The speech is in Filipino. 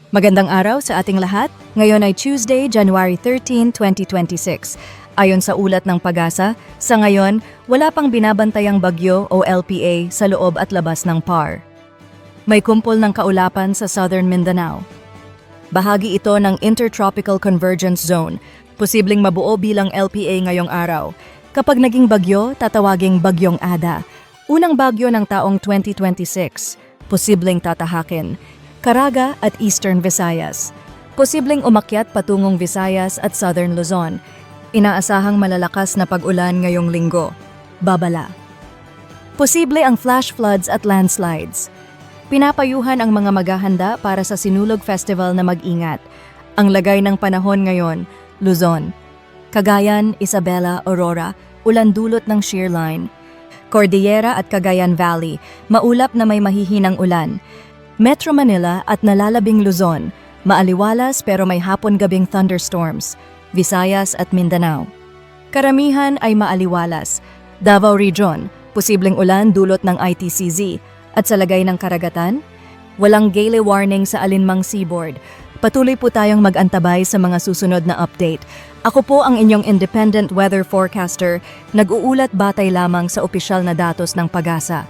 Magandang araw sa ating lahat. Ngayon ay Tuesday, January 13, 2026. Ayon sa ulat ng Pag-asa, sa ngayon, wala pang binabantayang bagyo o LPA sa loob at labas ng PAR. May kumpol ng kaulapan sa Southern Mindanao. Bahagi ito ng Intertropical Convergence Zone, posibleng mabuo bilang LPA ngayong araw. Kapag naging bagyo, tatawaging Bagyong Ada. Unang bagyo ng taong 2026, posibleng tatahakin. Caraga at Eastern Visayas. Posibleng umakyat patungong Visayas at Southern Luzon. Inaasahang malalakas na pag-ulan ngayong linggo. Babala. Posible ang flash floods at landslides. Pinapayuhan ang mga maghahanda para sa Sinulog Festival na mag-ingat. Ang lagay ng panahon ngayon, Luzon, Cagayan, Isabela, Aurora, ulan dulot ng shear line. Cordillera at Cagayan Valley, maulap na may mahihinang ulan. Metro Manila at nalalabing Luzon, maaliwalas pero may hapon-gabing thunderstorms. Visayas at Mindanao. Karamihan ay maaliwalas. Davao Region, posibleng ulan dulot ng ITCZ. At sa lagay ng karagatan, walang gale warning sa alinmang seaboard. Patuloy po tayong mag-antabay sa mga susunod na update. Ako po ang inyong independent weather forecaster, nag-uulat batay lamang sa opisyal na datos ng Pag-asa.